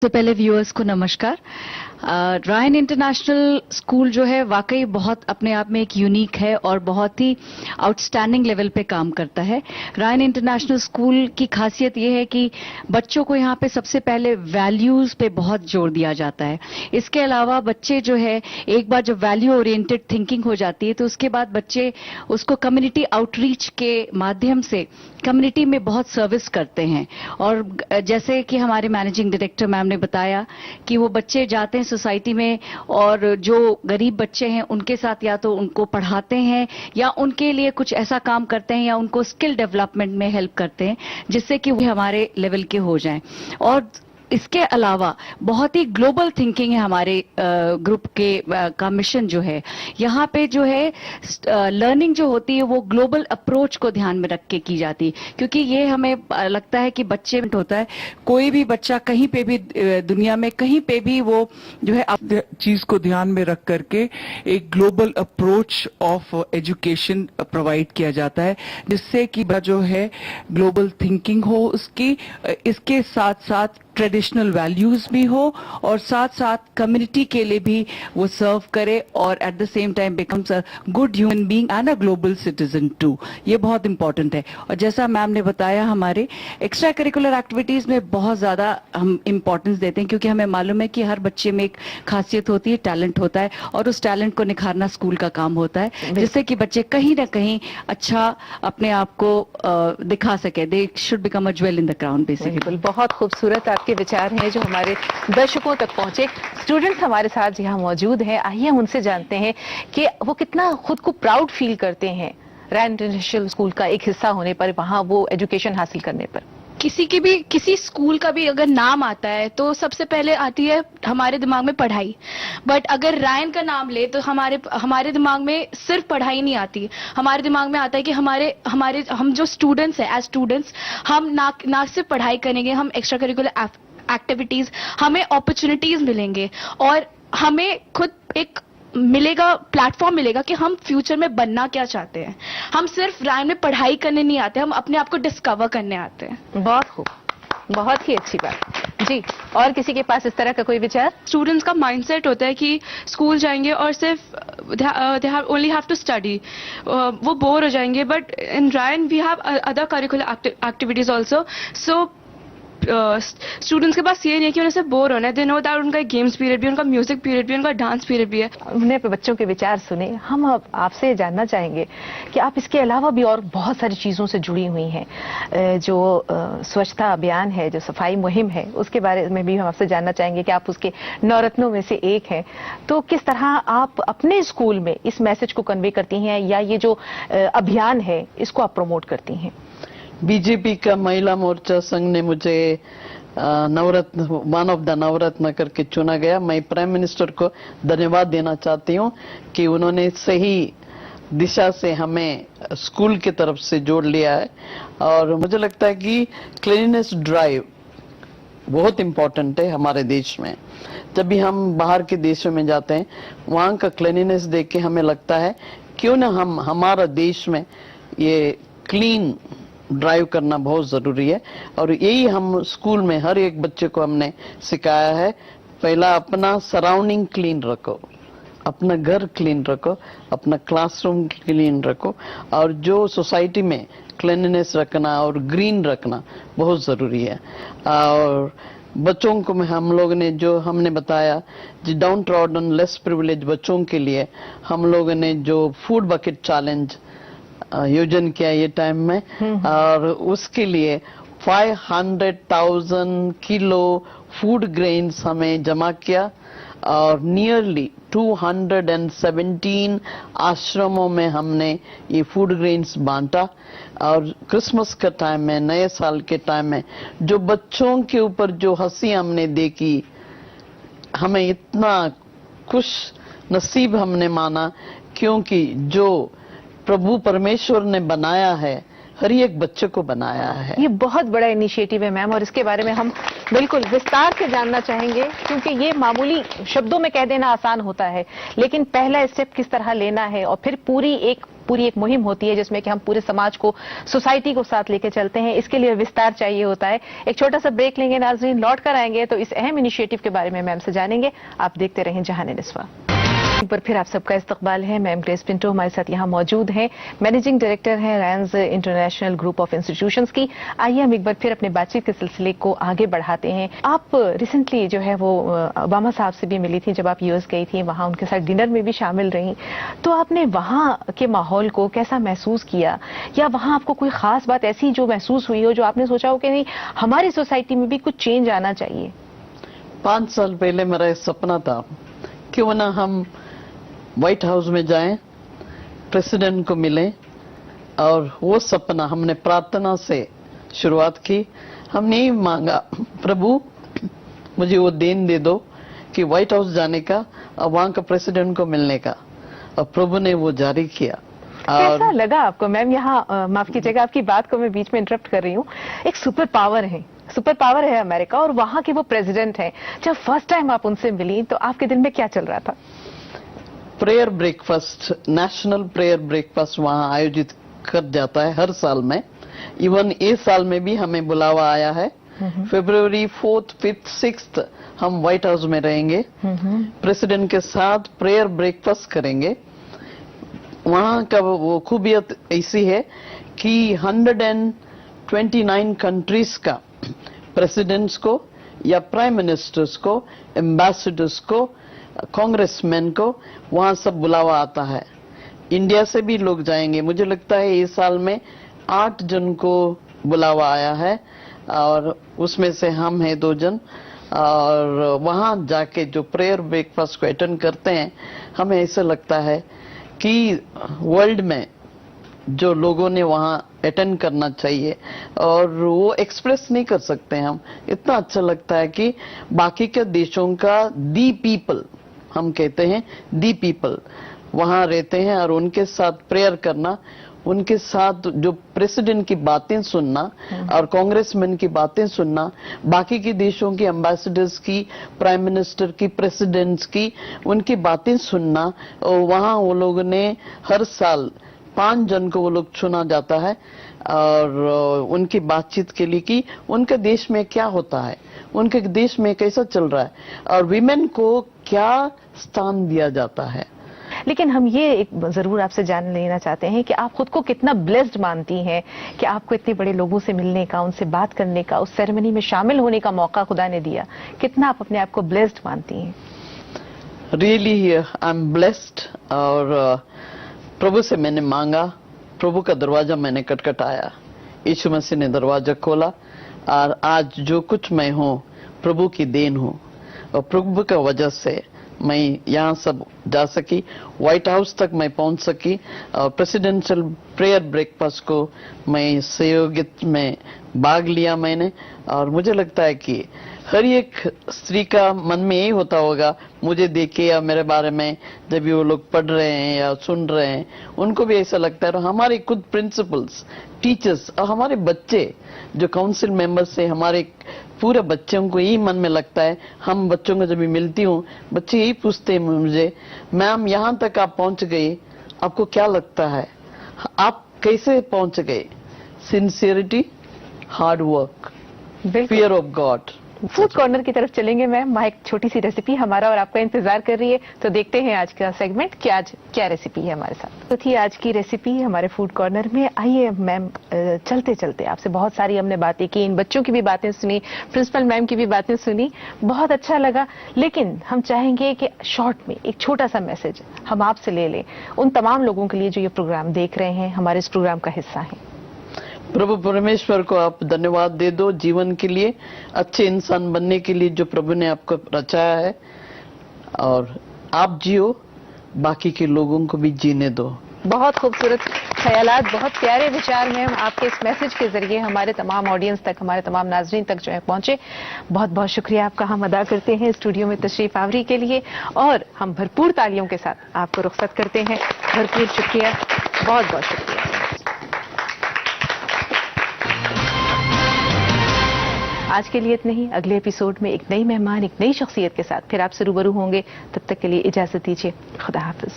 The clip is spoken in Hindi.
सबसे पहले व्यूअर्स को नमस्कार। रायन इंटरनेशनल स्कूल जो है वाकई बहुत अपने आप में एक यूनिक है और बहुत ही आउटस्टैंडिंग लेवल पे काम करता है। रायन इंटरनेशनल स्कूल की खासियत यह है कि बच्चों को यहाँ पे सबसे पहले वैल्यूज पे बहुत जोर दिया जाता है। इसके अलावा बच्चे जो है एक बार जब वैल्यू ओरिएंटेड थिंकिंग हो जाती है तो उसके बाद बच्चे उसको कम्युनिटी आउटरीच के माध्यम से कम्युनिटी में बहुत सर्विस करते हैं। और जैसे कि हमारे मैनेजिंग डायरेक्टर मैम ने बताया कि वो बच्चे जाते हैं सोसाइटी में और जो गरीब बच्चे हैं उनके साथ या तो उनको पढ़ाते हैं या उनके लिए कुछ ऐसा काम करते हैं या उनको स्किल डेवलपमेंट में हेल्प करते हैं जिससे कि वो हमारे लेवल के हो जाएं। और इसके अलावा बहुत ही ग्लोबल थिंकिंग है हमारे ग्रुप के का मिशन जो है। यहाँ पे जो है लर्निंग जो होती है वो ग्लोबल अप्रोच को ध्यान में रख के की जाती है, क्योंकि ये हमें लगता है कि बच्चे में होता है कोई भी बच्चा कहीं पे भी दुनिया में कहीं पे भी वो जो है चीज को ध्यान में रख करके एक global approach of education provide किया जाता है, जिससे कि जो है ग्लोबल थिंकिंग हो उसकी, इसके साथ साथ ट्रेडिशनल वैल्यूज भी हो और साथ साथ कम्युनिटी के लिए भी वो सर्व करे और at the same time becomes a good human being and a global citizen too. ये बहुत इंपॉर्टेंट है। और जैसा मैम ने बताया हमारे एक्स्ट्रा करिकुलर एक्टिविटीज में बहुत ज्यादा हम इंपॉर्टेंस देते हैं, क्योंकि हमें मालूम है कि हर बच्चे में एक खासियत होती है, टैलेंट होता है और उस टैलेंट को निखारना स्कूल का काम होता है, जिससे कि बच्चे कहीं ना कहीं अच्छा अपने आप को दिखा सके। They should become a jewel in the crown basically. बहुत खूबसूरत के विचार हैं जो हमारे दर्शकों तक पहुंचे। स्टूडेंट्स हमारे साथ यहाँ मौजूद हैं, आइए हम उनसे जानते हैं कि वो कितना खुद को प्राउड फील करते हैं रायन इंटरनेशनल स्कूल का एक हिस्सा होने पर, वहां वो एजुकेशन हासिल करने पर। किसी स्कूल का भी अगर नाम आता है तो सबसे पहले आती है हमारे दिमाग में पढ़ाई। बट अगर रायन का नाम ले तो हमारे दिमाग में सिर्फ पढ़ाई नहीं आती, हमारे दिमाग में आता है कि हम जो स्टूडेंट्स हैं, एज स्टूडेंट्स हम ना सिर्फ पढ़ाई करेंगे, हम एक्स्ट्रा करिकुलर एक्टिविटीज, हमें अपॉर्चुनिटीज मिलेंगे और हमें खुद एक मिलेगा, प्लेटफॉर्म मिलेगा कि हम फ्यूचर में बनना क्या चाहते हैं। हम सिर्फ रायन में पढ़ाई करने नहीं आते, हम अपने आप को डिस्कवर करने आते हैं। बहुत खूब, बहुत ही अच्छी बात जी। और किसी के पास इस तरह का कोई विचार? स्टूडेंट्स का माइंडसेट होता है कि स्कूल जाएंगे और सिर्फ they only have to study, वो बोर हो जाएंगे। But in Ryan we have other curricular activities also, so students के पास ये नहीं है कि उन्हें सिर्फ बोर होना है। दे नो दैट उनका गेम्स पीरियड भी, उनका म्यूजिक पीरियड भी, उनका डांस पीरियड भी है। हमने बच्चों के विचार सुने। हम अब आपसे जानना चाहेंगे कि आप इसके अलावा भी और बहुत सारी चीजों से जुड़ी हुई हैं, जो स्वच्छता अभियान है, जो सफाई मुहिम है, उसके बारे में भी हम आपसे जानना चाहेंगे कि आप उसके नवरत्नों में से एक हैं। तो किस तरह आप अपने स्कूल में इस मैसेज को कन्वे करती हैं या ये जो अभियान है इसको आप प्रमोट करती हैं? बीजेपी का महिला मोर्चा संघ ने मुझे नवरत्न, वन ऑफ द नवरत्न करके चुना गया। मैं प्राइम मिनिस्टर को धन्यवाद देना चाहती हूँ कि उन्होंने सही दिशा से हमें स्कूल की तरफ से जोड़ लिया है। और मुझे लगता है कि क्लीननेस ड्राइव बहुत इम्पोर्टेंट है हमारे देश में। जब भी हम बाहर के देशों में जाते हैं, वहाँ का क्लीननेस देख के हमें लगता है क्यों ना हम हमारा देश में ये क्लीन ड्राइव करना बहुत जरूरी है। और यही हम स्कूल में हर एक बच्चे को हमने सिखाया है। पहला अपना सराउंडिंग क्लीन रखो, अपना घर क्लीन रखो, अपना क्लासरूम क्लीन रखो, और जो सोसाइटी में क्लीननेस रखना और ग्रीन रखना बहुत जरूरी है। और बच्चों को हम लोग ने जो हमने बताया डाउन ट्रॉडन लेस प्रिविलेज बच्चों के लिए हम लोगों ने जो फूड बकेट चैलेंज आयोजन किया ये टाइम में, और उसके लिए 500,000 किलो फूड ग्रेन्स हमें जमा किया और नियरली 217 आश्रमों में हमने ये फूड ग्रेन्स बांटा। और क्रिसमस के टाइम में, नए साल के टाइम में जो बच्चों के ऊपर जो हंसी हमने देखी, हमें इतना खुश नसीब हमने माना, क्योंकि जो प्रभु परमेश्वर ने बनाया है हर एक बच्चे को बनाया है। ये बहुत बड़ा इनिशिएटिव है मैम, और इसके बारे में हम बिल्कुल विस्तार से जानना चाहेंगे, क्योंकि ये मामूली शब्दों में कह देना आसान होता है, लेकिन पहला स्टेप किस तरह लेना है और फिर पूरी एक पूरी एक मुहिम होती है जिसमें कि हम पूरे समाज को, सोसाइटी को साथ लेके चलते हैं। इसके लिए विस्तार चाहिए होता है। एक छोटा सा ब्रेक लेंगे नाज़रीन, लौट कर आएंगे तो इस अहम इनिशिएटिव के बारे में मैम से जानेंगे। आप देखते रहें जहान निस्वा। एक बार फिर आप सबका इस्तकबाल है। मैम ग्रेस पिंटो हमारे साथ यहाँ मौजूद हैं, मैनेजिंग डायरेक्टर हैं रायन्स इंटरनेशनल ग्रुप ऑफ इंस्टीट्यूशंस की। आइए हम एक बार फिर अपने बातचीत के सिलसिले को आगे बढ़ाते हैं। आप रिसेंटली जो है वो ओबामा साहब से भी मिली थी, जब आप यूएस गई थी, वहां उनके साथ डिनर में भी शामिल रही। तो आपने वहां के माहौल को कैसा महसूस किया, या वहां आपको कोई खास बात ऐसी जो महसूस हुई हो जो आपने सोचा हो कि नहीं, हमारी सोसाइटी में भी कुछ चेंज आना चाहिए? 5 साल पहले मेरा एक सपना था, क्यों ना हम व्हाइट हाउस में जाएं, प्रेसिडेंट को मिलें, और वो सपना हमने प्रार्थना से शुरुआत की। हमने ही मांगा, प्रभु मुझे वो देन दे दो कि व्हाइट हाउस जाने का और वहां का प्रेसिडेंट को मिलने का, और प्रभु ने वो जारी किया। कैसा लगा आपको मैम? यहाँ माफ कीजिएगा, आपकी बात को मैं बीच में इंटरप्ट कर रही हूँ। एक सुपर पावर है अमेरिका, और वहां के वो प्रेसिडेंट हैं। जब फर्स्ट टाइम आप उनसे मिली तो आपके दिल में क्या चल रहा था? Prayer breakfast, national prayer breakfast वहां आयोजित कर जाता है हर साल में। इवन इस साल में भी हमें बुलावा आया है। फरवरी 4th, 5th, 6th हम व्हाइट हाउस में रहेंगे, प्रेसिडेंट के साथ प्रेयर ब्रेकफास्ट करेंगे। वहां का वो खूबियत ऐसी है कि 129 कंट्रीज का प्रेसिडेंट्स को या प्राइम मिनिस्टर्स को, एम्बेसडर्स को, कांग्रेसमैन को वहां सब बुलावा आता है। इंडिया से भी लोग जाएंगे। मुझे लगता है इस साल में 8 जन को बुलावा आया है, और उसमें से हम हैं 2 जन। और वहां जाके जो प्रेयर ब्रेकफास्ट को अटेंड करते हैं, हमें ऐसा लगता है कि वर्ल्ड में जो लोगों ने वहां अटेंड करना चाहिए, और वो एक्सप्रेस नहीं कर सकते हम। इतना अच्छा लगता है कि बाकी के देशों का दी पीपल, हम कहते हैं दी पीपल, वहां रहते हैं, और उनके साथ प्रेयर करना, उनके साथ जो प्रेसिडेंट की बातें सुनना और कांग्रेसमैन की बातें सुनना, बाकी के देशों के एम्बेसडर्स की, प्राइम मिनिस्टर की, प्रेसिडेंट्स की, उनकी बातें सुनना। और वहां वो लोगों ने हर साल 5 जन को वो लोग चुना जाता है, और उनकी बातचीत के लिए कि उनके देश में क्या होता है, उनके देश में कैसा चल रहा है, और विमेन को क्या स्थान दिया जाता है। लेकिन हम ये एक जरूर आपसे जान लेना चाहते हैं कि आप खुद को कितना ब्लेस्ड मानती हैं कि आपको इतने बड़े लोगों से मिलने का, उनसे बात करने का, उस सेरेमनी में शामिल होने का मौका खुदा ने दिया। कितना आप अपने आप को ब्लेस्ड मानती हैं? Really I am blessed. और प्रभु से मैंने मांगा, प्रभु का दरवाजा मैंने खटखटाया, यीशु मसीह ने दरवाजा खोला, और आज जो कुछ मैं हूँ प्रभु की देन हूँ, और प्रभु का वजह से मैं यहाँ सब जा सकी, व्हाइट हाउस तक मैं पहुंच सकी, और प्रेसिडेंशियल प्रेयर ब्रेकफास्ट को मैं सहयोगित में भाग लिया मैंने। और मुझे लगता है कि हर एक स्त्री का मन में यही होता होगा, मुझे देखे या मेरे बारे में जब भी वो लोग पढ़ रहे हैं या सुन रहे हैं, उनको भी ऐसा लगता है। और हमारे खुद प्रिंसिपल्स, टीचर्स और हमारे बच्चे जो काउंसिल मेंबर्स है, हमारे पूरे बच्चों को यही मन में लगता है। हम बच्चों को जब भी मिलती हूँ, बच्चे यही पूछते हैं मुझे, मैम यहाँ तक आप पहुंच गए, आपको क्या लगता है, आप कैसे पहुंच गए? Sincerity, hard work, fear of God. Food corner की तरफ चलेंगे मैम। वहाँ एक छोटी सी रेसिपी हमारा और आपका इंतजार कर रही है, तो देखते हैं आज का सेगमेंट कि आज क्या रेसिपी है हमारे साथ। तो थी आज की रेसिपी हमारे फूड कॉर्नर में। आइए मैम, चलते चलते आपसे बहुत सारी हमने बातें की, इन बच्चों की भी बातें सुनी, प्रिंसिपल मैम की भी बातें सुनी, बहुत अच्छा लगा। लेकिन हम चाहेंगे कि शॉर्ट में एक छोटा सा मैसेज हम आपसे ले लें उन तमाम लोगों के लिए जो ये प्रोग्राम देख रहे हैं, हमारे इस प्रोग्राम का हिस्सा है। प्रभु परमेश्वर को आप धन्यवाद दे दो जीवन के लिए, अच्छे इंसान बनने के लिए जो प्रभु ने आपको रचाया है, और आप जियो, बाकी के लोगों को भी जीने दो। बहुत खूबसूरत ख्यालात, बहुत प्यारे विचार में हम आपके इस मैसेज के जरिए हमारे तमाम ऑडियंस तक, हमारे तमाम नाजरीन तक जो है पहुंचे। बहुत बहुत शुक्रिया आपका हम अदा करते हैं स्टूडियो में तशरीफ आवरी के लिए, और हम भरपूर तालियों के साथ आपको रुखसत करते हैं। भरपूर शुक्रिया, बहुत बहुत शुक्रिया। आज के लिए इतना ही। अगले एपिसोड में एक नई मेहमान, एक नई शख्सियत के साथ फिर आपसे रूबरू होंगे। तब तक के लिए इजाजत दीजिए। खुदा हाफिज।